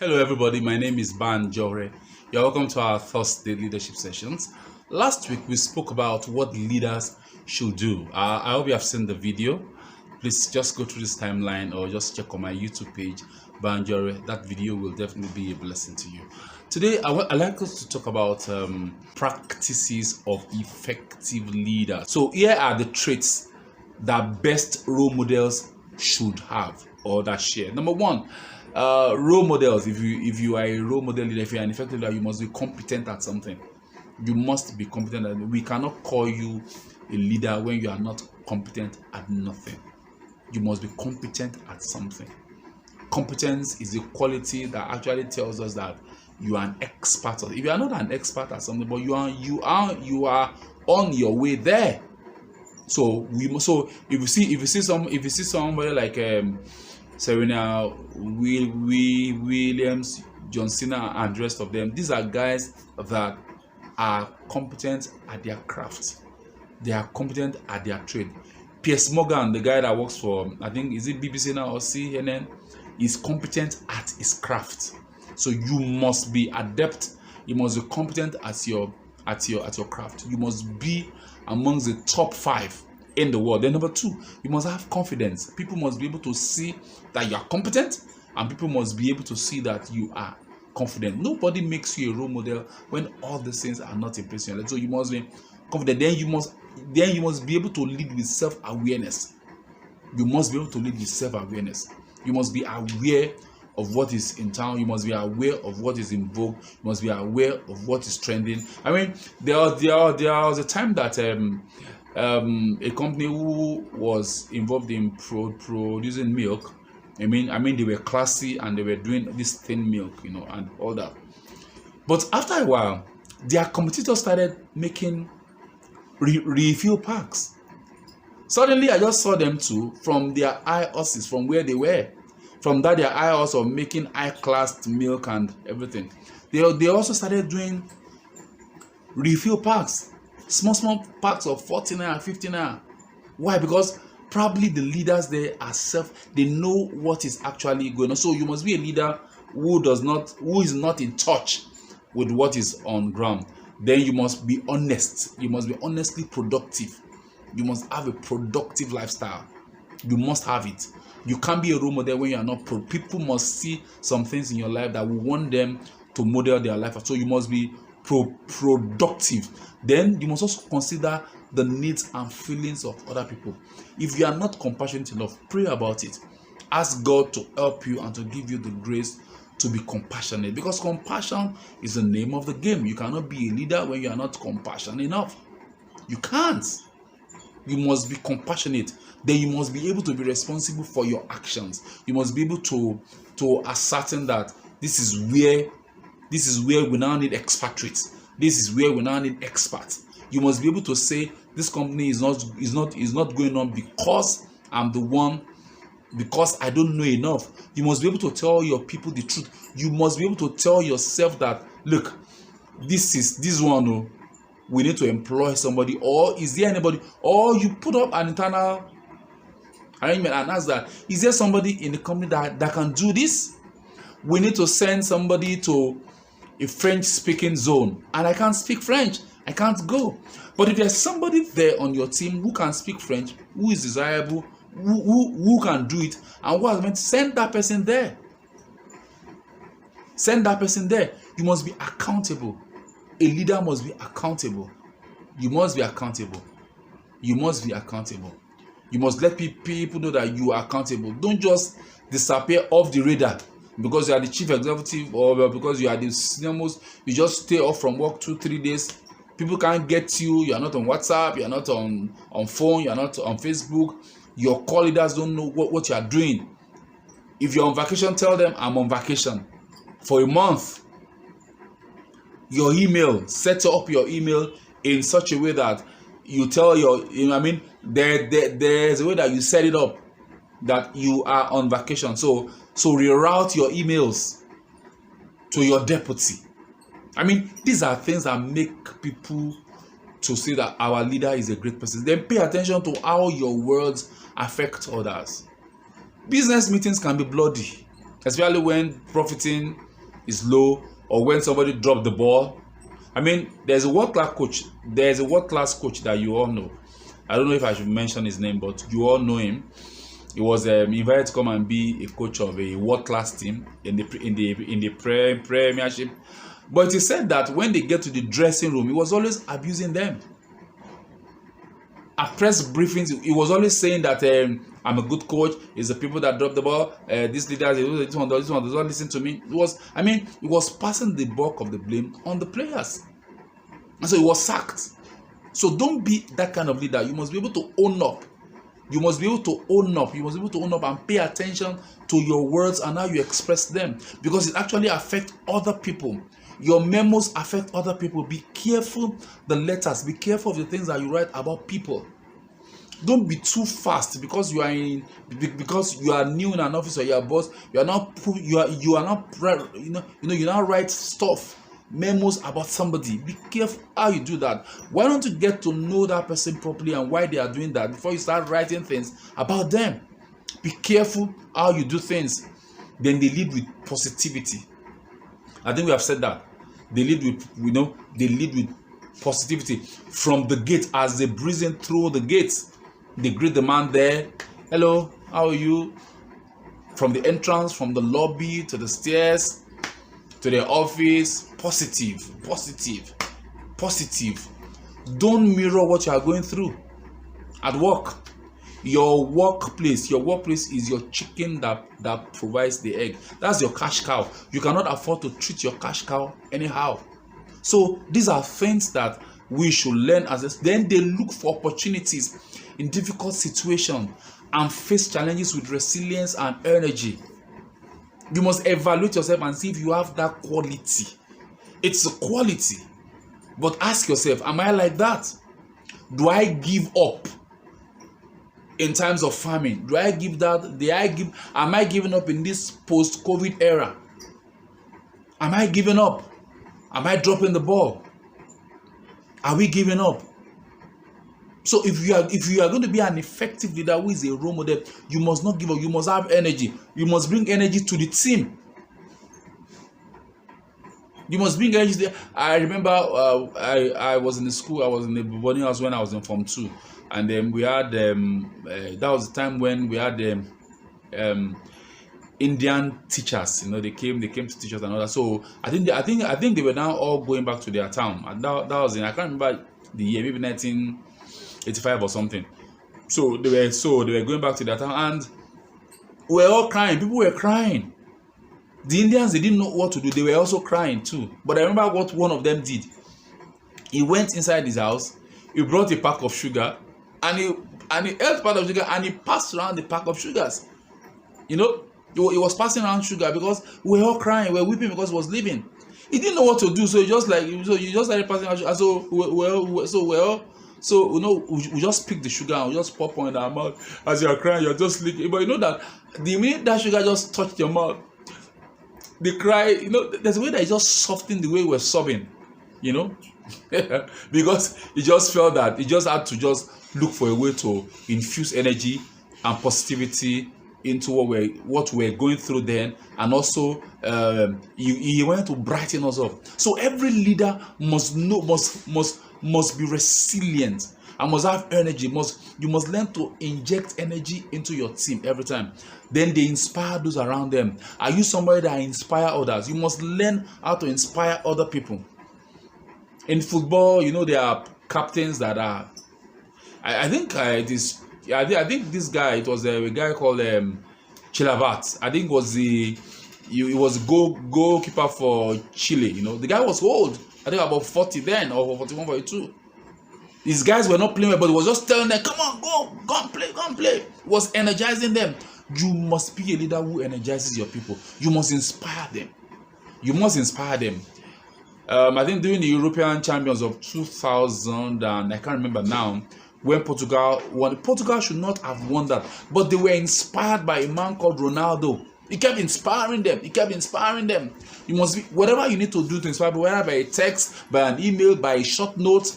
Hello, everybody. My name is Ban Jore. You're welcome to our Thursday leadership sessions. Last week, we spoke about what leaders should do. I hope you have seen the video. Please just go through this timeline or just check on my YouTube page, Ban Jore. That video will definitely be a blessing to you. Today, I'd like us to talk about practices of effective leaders. So here are the traits that best role models should have or that share. Number one, role models. If you are a role model leader, if you are an effective leader, you must be competent at something. You must be competent at. We cannot call you a leader when you are not competent at nothing. You must be competent at something. Competence is a quality that actually tells us that you are an expert. If you are not an expert at something, but you are on your way there. So if you see somebody like Serena Williams, John Cena, and the rest of them, these are guys that are competent at their craft. They are competent at their trade. Piers Morgan, the guy that works for, I think, is it BBC now or CNN, is competent at his craft. So you must be adept. You must be competent at your craft. You must be amongst the top 5 in the world. Then number 2, you must have confidence. People must be able to see that you are competent, and people must be able to see that you are confident. Nobody makes you a role model when all these things are not in place. So you must be confident. Then you must be able to lead with self-awareness. You must be able to lead with self-awareness. You must be aware of what is in town. You must be aware of what is in vogue. You must be aware of what is trending. I mean, there was a time that a company who was involved in producing milk. I mean, they were classy and they were doing this thin milk, and all that. But after a while, their competitors started making refill packs. Suddenly, I just saw them too from their high horses, from where they were. From that, their high horse of making high-class milk and everything. They also started doing refill packs. Small packs of 40 naira, 50 naira. Why? Because probably the leaders there are they know what is actually going on. So you must be a leader who is not in touch with what is on ground. Then you must be honest. You must be honestly productive. You must have a productive lifestyle. You must have it. You can't be a role model when you are not people must see some things in your life that will want them to model their life. So you must be productive. Then you must also consider the needs and feelings of other people. If you are not compassionate enough, pray about it. Ask God to help you and to give you the grace to be compassionate, because compassion is the name of the game. You cannot be a leader when you are not compassionate enough. You can't. You must be compassionate. Then you must be able to be responsible for your actions. You must be able to ascertain that this is where we now need expatriates. This is where we now need experts. You must be able to say this company is not going on because I'm the one, because I don't know enough. You must be able to tell your people the truth. You must be able to tell yourself that, look, this one. Oh, we need to employ somebody, or is there anybody, or you put up an internal arrangement and ask that, is there somebody in the company that can do this? We need to send somebody to a French speaking zone, and I can't speak French, I can't go. But if there's somebody there on your team who can speak French, who is desirable, who can do it, and who has meant, send that person there. Send that person there. You must be accountable. A leader must be accountable. You must be accountable. You must be accountable. You must let people know that you are accountable. Don't just disappear off the radar because you are the chief executive, or because you are the senior most. You just stay off from work 2-3 days. People can't get you. You are not on WhatsApp. You are not on phone. You are not on Facebook. Your core leaders don't know what you are doing. If you're on vacation, tell them I'm on vacation for a month. Your email, set up your email in such a way that you tell there's a way that you set it up that you are on vacation. So reroute your emails to your deputy. I mean, these are things that make people to see that our leader is a great person. Then pay attention to how your words affect others. Business meetings can be bloody, especially when profiting is low, or when somebody dropped the ball. I mean, there's a world-class coach. There's a world-class coach that you all know. I don't know if I should mention his name, but you all know him. He was invited to come and be a coach of a world-class team in the Premiership. But he said that when they get to the dressing room, he was always abusing them. At press briefings, he was always saying that I'm a good coach. It's the people that drop the ball. These leaders, this one does not listen to me. He was passing the bulk of the blame on the players, and so he was sacked. So don't be that kind of leader. You must be able to own up. You must be able to own up. You must be able to own up and pay attention to your words and how you express them, because it actually affects other people. Your memos affect other people. Be careful the letters. Be careful of the things that you write about people. Don't be too fast because you are new in an office or you're a boss. You are not write stuff, memos about somebody. Be careful how you do that. Why don't you get to know that person properly and why they are doing that before you start writing things about them? Be careful how you do things. Then they lead with positivity. I think we have said that. They lead with positivity from the gate. As they breezing through the gates, they greet the man there. Hello, how are you? From the entrance, from the lobby to the stairs, to the office. Positive. Don't mirror what you are going through at work. Your workplace is your chicken that provides the egg. That's your cash cow. You cannot afford to treat your cash cow anyhow. So these are things that we should learn then they look for opportunities in difficult situations and face challenges with resilience and energy. You must evaluate yourself and see if you have that quality. It's a quality. But ask yourself, am I like that? Do I give up? In times of famine, am I giving up in this post-COVID era? Am I giving up? Am I dropping the ball? Are we giving up? So if you are going to be an effective leader who is a role model, you must not give up. You must have energy. You must bring energy to the team. You must bring energy. I remember I was in the school. I was in the boarding house when I was in Form 2. And then we had that was the time when we had Indian teachers. They came to teach us and all that. So I think they were now all going back to their town. And that was I can't remember the year, maybe 1985 or something. So they were going back to their town, and we were all crying. People were crying. The Indians, they didn't know what to do. They were also crying too. But I remember what one of them did. He went inside his house. He brought a pack of sugar. And he ate part of sugar and he passed around the pack of sugars. He was passing around sugar because we were all crying, we were weeping because he was leaving. He didn't know what to do, so he just started passing around sugar. So we just pick the sugar and we just pop on our mouth. As you are crying, you're just licking. But that the minute that sugar just touched your mouth, the cry, there's a way that it just softened the way we're sobbing, because he just felt that he just had to just look for a way to infuse energy and positivity into what we're going through then, and also he wanted to brighten us up. So every leader must be resilient and must have energy. You must learn to inject energy into your team every time. Then they inspire those around them. Are you somebody that inspire others? You must learn how to inspire other people. In football, there are captains that are. I think this guy. It was a guy called Chilavat. I think he was goalkeeper for Chile. The guy was old. I think about 40 then, or 41, 42. These guys were not playing well, but he was just telling them, "Come on, go and play." He was energizing them. You must be a leader who energizes your people. You must inspire them. I think during the European Champions of 2000, and I can't remember now, when Portugal won. Portugal should not have won that, but they were inspired by a man called Ronaldo. He kept inspiring them. You must be, whatever you need to do to inspire people, whether by a text, by an email, by a short note,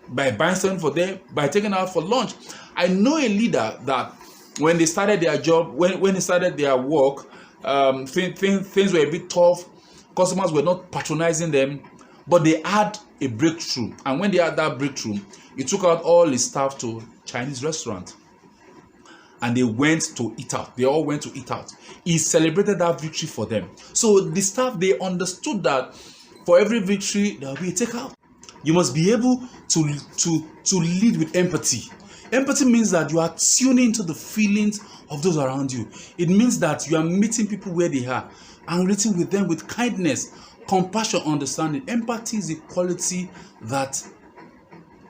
by buying something for them, by taking out for lunch. I know a leader that when they started their job, when they started their work, things were a bit tough. Customers were not patronizing them, but they had a breakthrough. And when they had that breakthrough, he took out all his staff to Chinese restaurant. And they went to eat out. They all went to eat out. He celebrated that victory for them. So the staff, they understood that for every victory, there will be a takeout. You must be able to lead with empathy. Empathy means that you are tuning into the feelings of those around you. It means that you are meeting people where they are and relating with them with kindness, compassion, understanding. Empathy is a quality that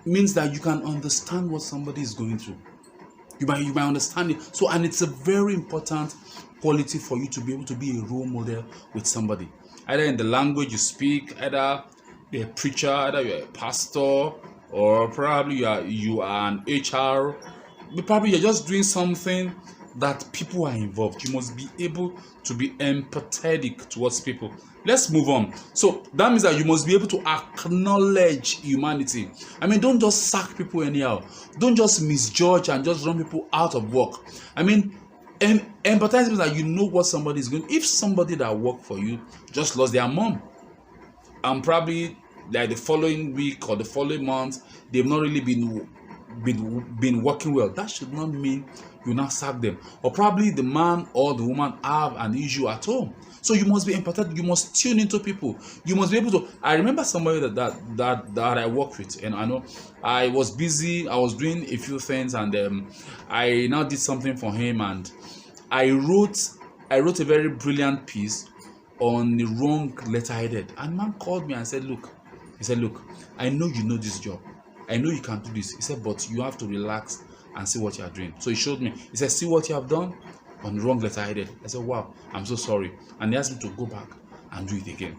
means that you can understand what somebody is going through. You might understand it. So, and it's a very important quality for you to be able to be a role model with somebody. Either in the language you speak, either you're a preacher, either you're a pastor, or probably you are an HR. But probably you're just doing something that people are involved. You must be able to be empathetic towards people. Let's move on. So that means that you must be able to acknowledge humanity. I mean, don't just sack people anyhow. Don't just misjudge and just run people out of work. I mean, empathize means that you know what somebody is going. If somebody that worked for you just lost their mom, and probably like the following week or the following month, they've not really been working well, that should not mean you now sack them. Or probably the man or the woman have an issue at home. So you must be empathetic. You must tune into people. You must be able to. I remember somebody that I worked with, and I know I was busy. I was doing a few things, and I now did something for him, and I wrote a very brilliant piece on the wrong letter headed. And man called me and said, "Look," he said, "Look, I know you know this job. I know you can do this." He said, "But you have to relax and see what you are doing." So he showed me. He said, "See what you have done on the wrong letter headed." I said, "Wow, I'm so sorry." And he asked me to go back and do it again.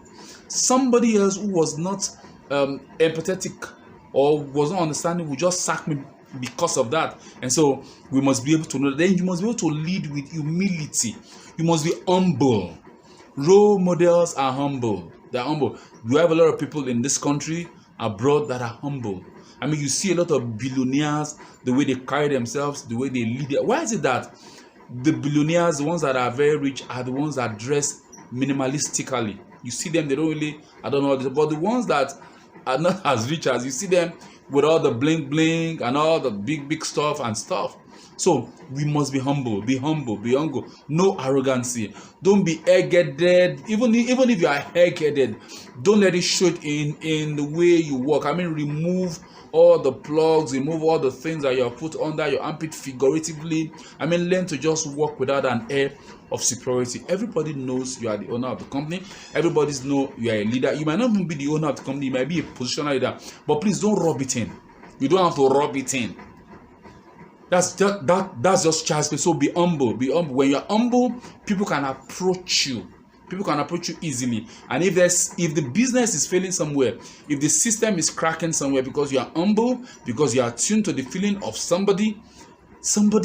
Somebody else who was not empathetic or was not understanding would just sack me because of that. And so we must be able to know. Then you must be able to lead with humility. You must be humble. Role models are humble. They are humble. We have a lot of people in this country, abroad, that are humble. I mean, you see a lot of billionaires, the way they carry themselves, the way they lead. Why is it that the billionaires, the ones that are very rich, are the ones that dress minimalistically? You see them, they don't really, I don't know, but the ones that are not as rich as, you see them with all the bling bling and all the big stuff and stuff. So we must be humble, be humble, be humble. No arrogancy. Don't be egg-headed. Even if you are egg-headed, don't let it show it in the way you walk. I mean, remove all the plugs, remove all the things that you have put under your armpit figuratively. I mean, learn to just walk without an air of superiority. Everybody knows you are the owner of the company. Everybody knows you are a leader. You might not even be the owner of the company. You might be a positional leader. But please don't rub it in. You don't have to rub it in. That's just child's play. So be humble. Be humble. When you're humble, people can approach you. People can approach you easily. And if the business is failing somewhere, if the system is cracking somewhere, because you are humble, because you are tuned to the feeling of somebody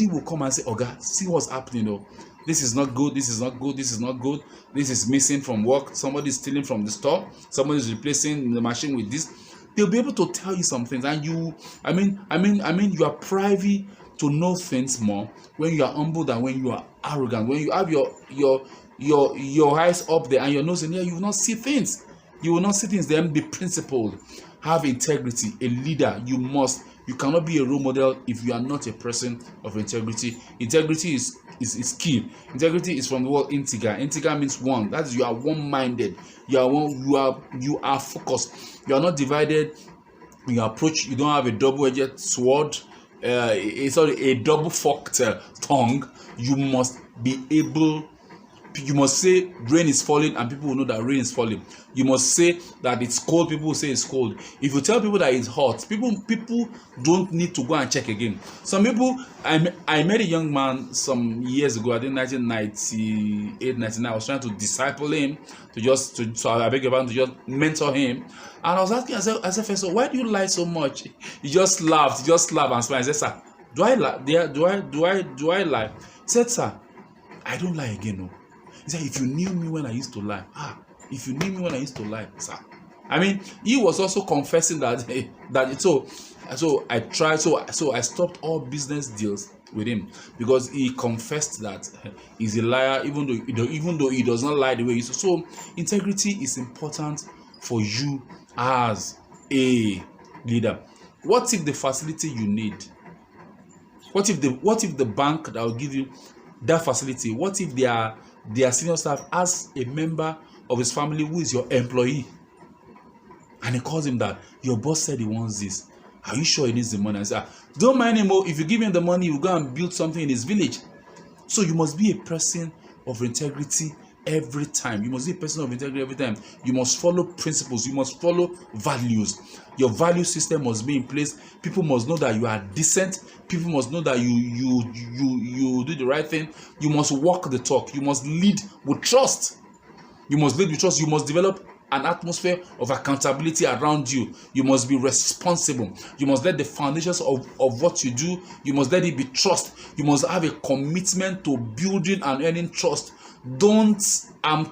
will come and say, "Oga, see what's happening. Oh, this is not good. This is not good. This is not good. This is missing from work. Somebody is stealing from the store. Somebody is replacing the machine with this." They'll be able to tell you some things, and you are privy to know things more when you are humble than when you are arrogant. When you have your eyes up there and your nose in here, you will not see things. You will not see things. Then be principled. Have integrity. A leader, you cannot be a role model if you are not a person of integrity. Integrity is key. Integrity is from the word integer. Integer means one. That is, you are one-minded. You are focused. You are not divided. You don't have a double-edged sword. A double-forked tongue. You must be able. You must say rain is falling and people will know that rain is falling. You must say that it's cold, people will say it's cold. If you tell people that it's hot, people don't need to go and check again. Some people, I met a young man some years ago, I think 1998, 99. I was trying to disciple him, to just mentor him. And I was asking, I said, "First, why do you lie so much?" He just laughed and smiled. I said, "Sir, do I lie? Do I lie?" He said, "Sir, I don't lie again, no." He said, "If you knew me when I used to lie, if you knew me when I used to lie, sir." I mean, he was also confessing that so I tried, so I stopped all business deals with him, because he confessed that he's a liar, even though he does not lie the way he is. So integrity is important for you as a leader. What if the facility you need, what if the bank that will give you that facility, what if their senior staff has a member of his family who is your employee, and he calls him that your boss said he wants this, are you sure he needs the money? I say, don't mind him. If you give him the money, you go and build something in his village. So you must be a person of integrity every time. You must be a person of integrity every time. You must follow principles. You must follow values. Your value system must be in place. People must know that you are decent. People must know that you do the right thing. You must walk the talk. You must lead with trust. You must lead with trust. You must develop an atmosphere of accountability around you. You must be responsible. You must let the foundations of what you do, you must let it be trust. You must have a commitment to building and earning trust. Don't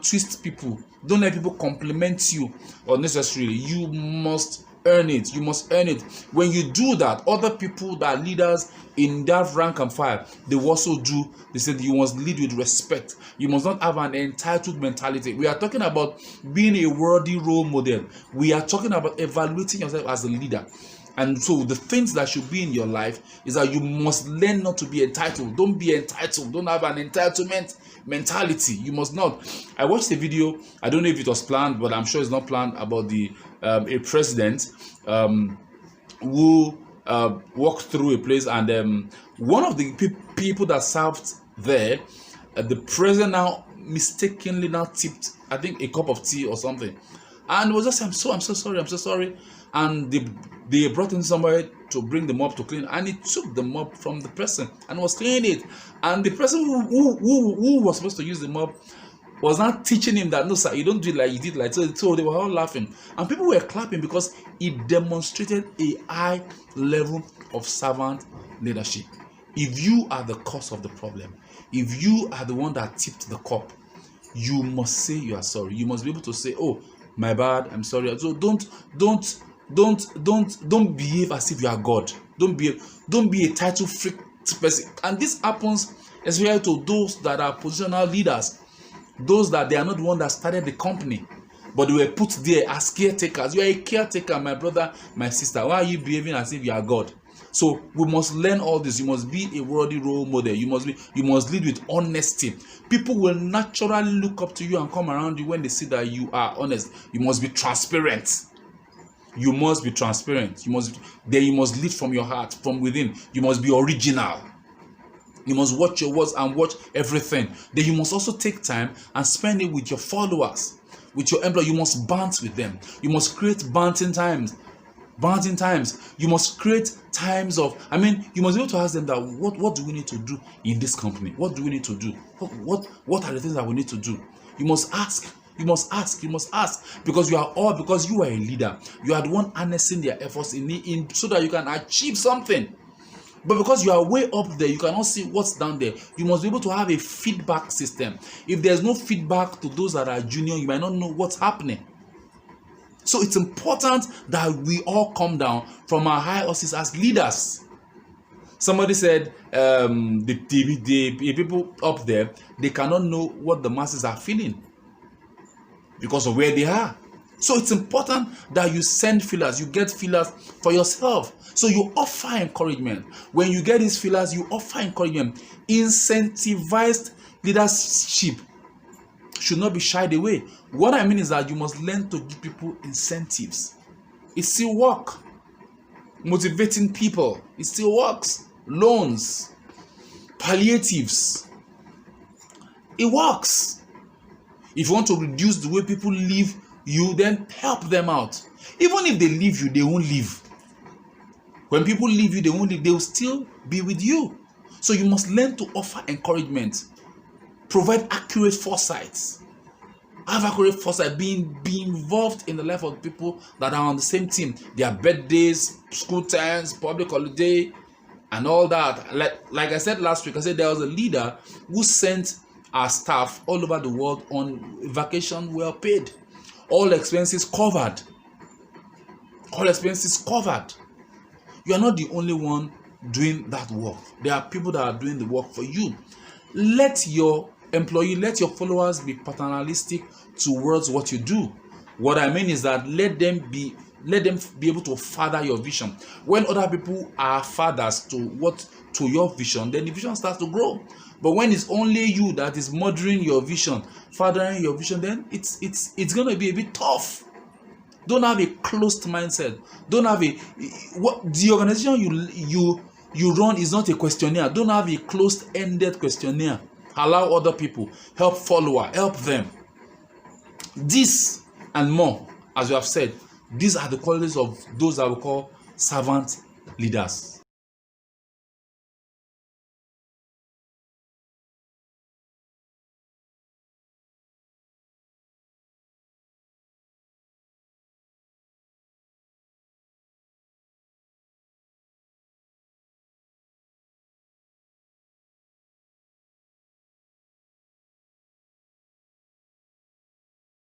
twist people. Don't let people compliment you unnecessarily. You must earn it. You must earn it. When you do that, other people that are leaders in that rank and file, they also do. They said you must lead with respect. You must not have an entitled mentality. We are talking about being a worthy role model. We are talking about evaluating yourself as a leader. And so the things that should be in your life is that you must learn not to be entitled. Don't be entitled. Don't have an entitlement mentality. You must not. I watched a video, I don't know if it was planned, but I'm sure it's not planned, about a president who walked through a place, and one of the people that served there, the president now mistakenly tipped, I think, a cup of tea or something, and was just, I'm so sorry, and they brought in somebody to bring the mop to clean, and he took the mop from the person and was cleaning it, and the person who was supposed to use the mop was not teaching him that, no sir, you don't do it like you did, like so they were all laughing, and people were clapping because he demonstrated a high level of servant leadership. If you are the cause of the problem, if you are the one that tipped the cup, you must say you are sorry. You must be able to say, oh, my bad, I'm sorry. So don't behave as if you are God. Don't be a title freak person. And this happens especially to those that are positional leaders, those that they are not the one that started the company, but they were put there as caretakers. You are a caretaker, my brother, my sister. Why are you behaving as if you are God? So we must learn all this. You must be a worthy role model. You must lead with honesty. People will naturally look up to you and come around you when they see that you are honest. You must be transparent. You must be transparent. You must lead from your heart, from within. You must be original. You must watch your words and watch everything. Then you must also take time and spend it with your followers, with your employees. You must bant with them. You must create banting times. You must create times of, you must be able to ask them that what do we need to do in this company? What do we need to do? What are the things that we need to do? You must ask. Because you are a leader. You are the one harnessing their efforts in so that you can achieve something. But because you are way up there, you cannot see what's down there. You must be able to have a feedback system. If there's no feedback to those that are junior, you might not know what's happening. So it's important that we all come down from our high horses as leaders. Somebody said the people up there, they cannot know what the masses are feeling because of where they are. So it's important that you send feelers, you get feelers for yourself. So you offer encouragement. When you get these feelers, you offer encouragement. Incentivized leadership should not be shied away. What I mean is that you must learn to give people incentives. It still works. Motivating people, it still works. Loans, palliatives, it works. If you want to reduce the way people leave you, then help them out. Even if they leave you, they won't leave. When people leave you, they won't leave. They will still be with you. So you must learn to offer encouragement. Provide accurate foresight. Have accurate foresight. Be involved in the life of people that are on the same team. Their birthdays, school times, public holiday, and all that. Like I said last week, I said there was a leader who sent our staff all over the world on vacation well paid. All expenses covered. You are not the only one doing that work. There are people that are doing the work for you. Let your employee, let your followers be paternalistic towards what you do. What I mean is that let them be able to father your vision. When other people are fathers to your vision, then the vision starts to grow. But when it's only you that is mothering your vision, fathering your vision, then it's going to be a bit tough. Don't have a closed mindset. Don't have the organization you run is not a questionnaire. Don't have a closed-ended questionnaire. Allow other people, help follower, help them. This and more, as we have said, these are the qualities of those that we call servant leaders.